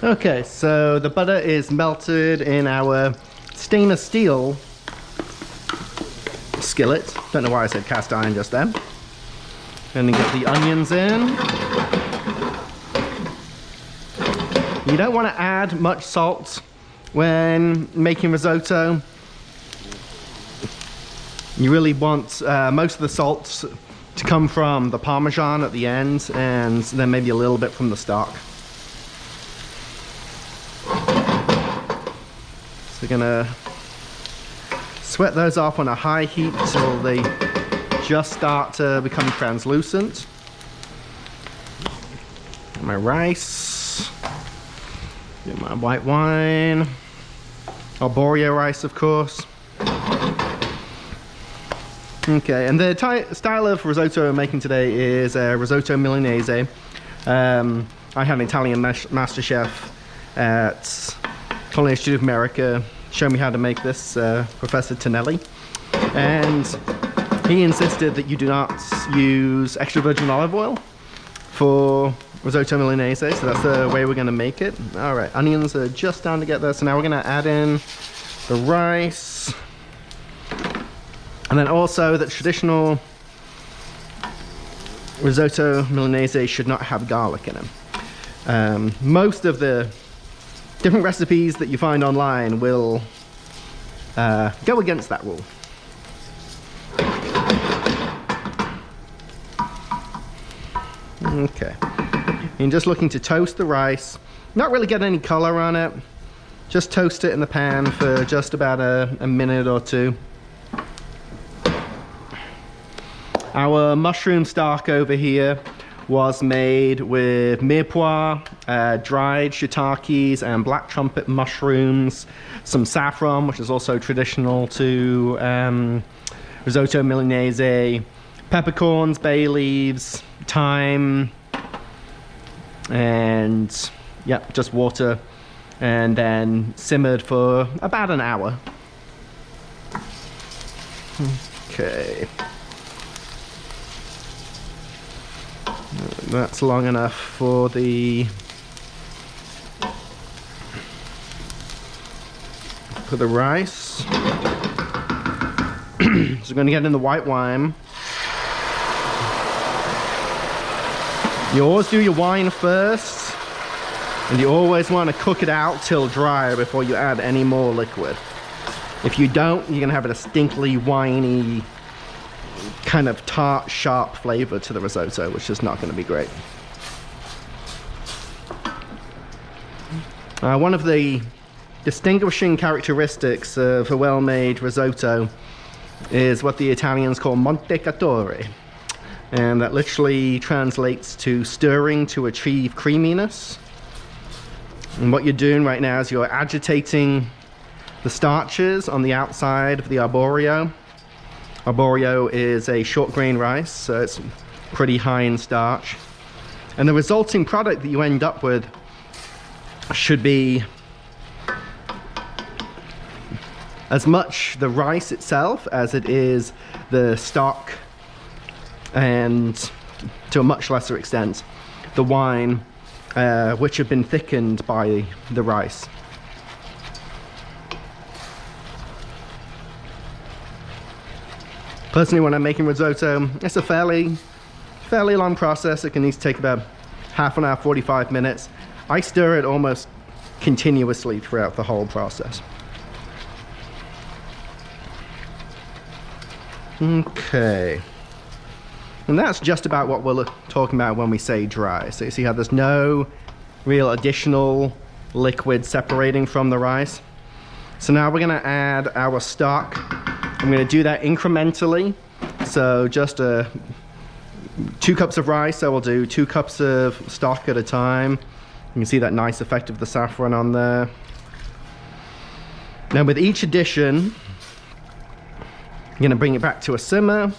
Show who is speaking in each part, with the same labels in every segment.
Speaker 1: Okay, so the butter is melted in our stainless steel skillet. Don't know why I said cast iron just then. And then get the onions in. You don't want to add much salt when making risotto. You really want most of the salt to come from the Parmesan at the end, and then maybe a little bit from the stock. So we're gonna sweat those off on a high heat till they just start to become translucent. Get my rice, get my white wine, arborio rice, of course. Okay, and the style of risotto I'm making today is risotto milanese. I had an Italian master chef at Culinary Institute of America show me how to make this, Professor Tonelli, and he insisted that you do not use extra virgin olive oil for risotto milanese, so that's the way we're going to make it. All right, onions are just starting to get there, so now we're going to add in the rice. And then also that traditional risotto milanese should not have garlic in them. Most of the different recipes that you find online will go against that rule. Okay, and just looking to toast the rice, not really get any color on it, just toast it in the pan for just about a minute or two. Our mushroom stock over here was made with mirepoix, dried shiitakes and black trumpet mushrooms, some saffron, which is also traditional to risotto milanese, peppercorns, bay leaves, thyme, and yep, just water, and then simmered for about an hour. Okay. That's long enough for the rice. So we're going to get in the white wine. You always do your wine first, and you always want to cook it out till dry before you add any more liquid. If you don't, you're going to have a distinctly winey, kind of tart, sharp flavor to the risotto, which is not going to be great. One of the distinguishing characteristics of a well-made risotto is what the Italians call mantecature, and that literally translates to stirring to achieve creaminess. And what you're doing right now is you're agitating the starches on the outside of the arborio. Arborio is a short grain rice, so it's pretty high in starch. And the resulting product that you end up with should be as much the rice itself as it is the stock, and to a much lesser extent the wine, which have been thickened by the rice. Personally, when I'm making risotto, it's a fairly long process. It can easily take about half an hour, 45 minutes. I stir it almost continuously throughout the whole process. Okay. And that's just about what we're talking about when we say dry. So you see how there's no real additional liquid separating from the rice. So now we're going to add our stock. I'm going to do that incrementally. So just 2 cups of rice, so we'll do 2 cups of stock at a time. You can see that nice effect of the saffron on there. Now with each addition, you're going to bring it back to a simmer,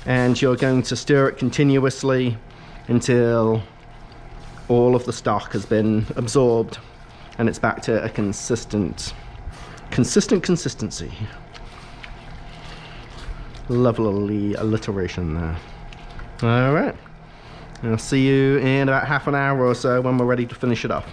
Speaker 1: and you're going to stir it continuously until all of the stock has been absorbed and it's back to a consistent consistency. Lovely alliteration there. All right, I'll see you in about half an hour or so when we're ready to finish it off.